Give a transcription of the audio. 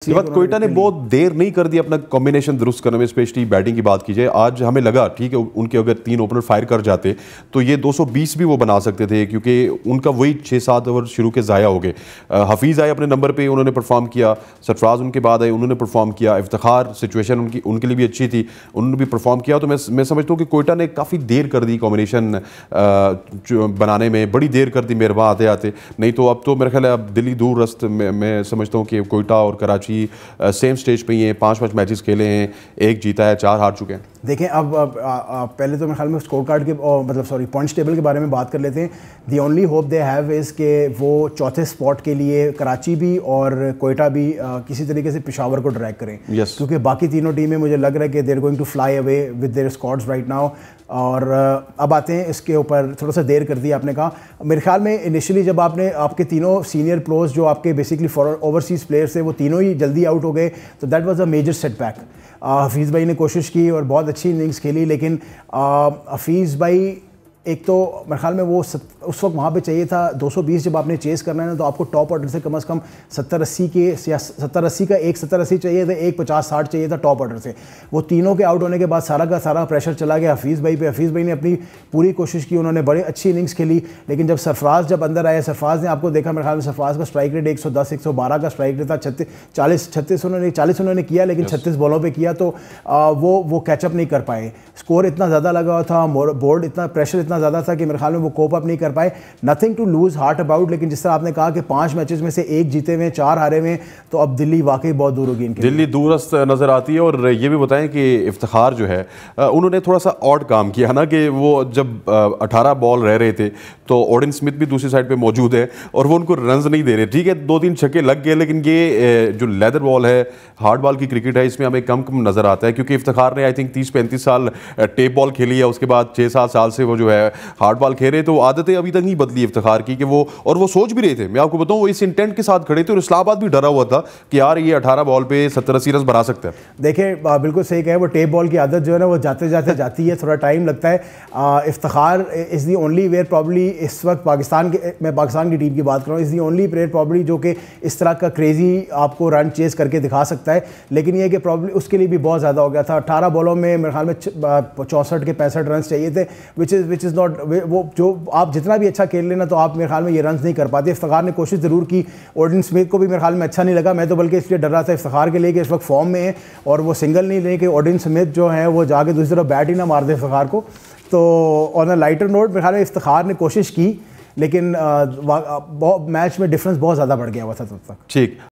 ये बात कोयटा ने बहुत देर नहीं कर दी अपना कॉम्बिनेशन दुरुस्त करने में, स्पेशली बैटिंग की बात की जाए। आज हमें लगा ठीक है उनके अगर 3 ओपनर फायर कर जाते तो ये 220 भी वो बना सकते थे, क्योंकि उनका वही 6-7 ओवर शुरू के ज़ाया हो गए। हफीज़ आए अपने नंबर पे, उन्होंने परफॉर्म किया। सरफराज उनके बाद आए, उन्होंने परफॉर्म किया। इफ्तिखार सिचुएशन उनके लिए भी अच्छी थी, उन्होंने भी परफॉर्म किया। तो मैं समझता हूँ कि कोयटा ने काफ़ी देर कर दी कॉम्बिनेशन बनाने में, बड़ी देर कर दी मेरे वहाँ आते आते। नहीं तो अब तो मेरा ख्याल है अब दिल्ली दूर रस्त मैं समझता हूँ कि कोयटा और कराची सेम स्टेज पे ही हैं। 5 मैचेस खेले हैं, 1 जीता है, 4 हार चुके हैं। देखें अब पहले तो मेरे ख्याल में स्कोर कार्ड के मतलब पॉइंट्स टेबल के बारे में बात कर लेते हैं। The only hope they have is के वो चौथे स्पॉट के लिए कराची भी और कोयटा भी किसी तरीके से पेशावर को ड्रैग करें। क्योंकि बाकी तीनों टीमें मुझे लग रहा है कि they are going to fly away with their squads right now. और अब आते हैं इसके ऊपर, थोड़ा सा देर कर दिया आपने कहा। मेरे ख्याल में इनिशियली जब आपके तीनों सीनियर प्रोज जो आपके बेसिकली ओवरसीज़ प्लेयर्स थे वो तीनों ही जल्दी आउट हो गए, तो that was a major setback. Hafeez भाई ने कोशिश की और बहुत अच्छी इनिंग्स खेली, लेकिन हफीज़ भाई एक तो मेरे ख्याल में वो उस वक्त वहाँ पे चाहिए था 220। जब आपने चेस करना है ना तो आपको टॉप ऑर्डर से कम 70-80 के या 70-80 का एक 70-80 चाहिए था, एक 50-60 चाहिए था टॉप ऑर्डर से। वो तीनों के आउट होने के बाद सारा का सारा प्रेशर चला गया हफीज़ भाई पे। हफीज़ भाई ने अपनी पूरी कोशिश की, उन्होंने बड़ी अच्छी इनिंग्स खेली। लेकिन जब सरफराज अंदर आए, सरफराज ने आपको देखा, मेरे ख्याल में सरफराज का स्ट्राइक रेट 110-112 का स्ट्राइक रेट था। 40 उन्होंने किया, लेकिन 36 बॉलों पर किया, तो वो कैचअप नहीं कर पाए। स्कोर इतना ज़्यादा लगा हुआ था, बोर्ड इतना प्रेशर इतना ज़्यादा था कि मेरे ख्याल में वो कोप अप नहीं कर पाए। Nothing to lose heart about, लेकिन जिस तरह आपने कहा कि 5 मैचेस में से 1 जीते हुए, 4 हारे हुए, तो अब दिल्ली वाकई बहुत दूर होगी इनके। दिल्ली दूरस्त नज़र आती है। और ये भी बताएं कि इफ्तिखार जो है उन्होंने थोड़ा सा ऑड काम किया ना, कि वो जब 18 बॉल रह रहे थे तो ऑडिन स्मिथ भी दूसरी साइड पे मौजूद है और वो उनको रन्स नहीं दे रहे। ठीक है 2-3 छक्के लग गए, लेकिन ये जो लेदर बॉल है, हार्ड बॉल की क्रिकेट है, इसमें हमें कम नज़र आता है। क्योंकि इफ्तिखार ने आई थिंक 30-35 साल टेप बॉल खेली है, उसके बाद 6-7 साल से वो जो है हार्ड बॉल खेले, तो आदतें अभी तक नहीं बदली इफ्तिखार की कि वो, और वो सोच भी रहे थे, मैं आपको बताऊं, वो इस इंटेंट के साथ खड़े थे। और इस्लामाबाद भी डरा हुआ था कि यार ये 18 बॉल पे 70-80 रन बना सकते हैं। देखिए बिल्कुल सही कहे, वो टेप बॉल की आदत जो है ना वो जाते जाते जाती है, थोड़ा टाइम लगता है। Iftikhar is the only where probably इस वक्त मैं पाकिस्तान की टीम की बात कर रहा हूँ, is the only player probably जो कि इस तरह का क्रेजी आपको रन चेस करके दिखा सकता है। लेकिन ये कि प्रॉब्ली उसके लिए भी बहुत ज़्यादा हो गया था। 18 बॉलों में मेरे ख्याल में 64 के 65 रन चाहिए थे, विच इज़ नॉट, वो जो आप जितना भी अच्छा खेल लेना तो आप मेरे ख्याल में ये रन नहीं कर पाते। इफ्तिखार ने कोशिश ज़रूर की, ऑडिन स्मिथ को भी मेरे ख्याल में अच्छा नहीं लगा। मैं तो बल्कि इसलिए डर रहा था इफ्तिखार के लिए कि इस वक्त फॉर्म में है और वो सिंगल नहीं ले कि ऑडिन स्मिथ जो है वो जाके दूसरी तरफ बैट ही ना मार दे इफ्तिखार को। तो ऑन अ लाइटर नोट मेरे ख्याल में इफ्तिखार ने कोशिश की, लेकिन मैच में डिफरेंस बहुत ज़्यादा बढ़ गया हुआ था तब तक। ठीक।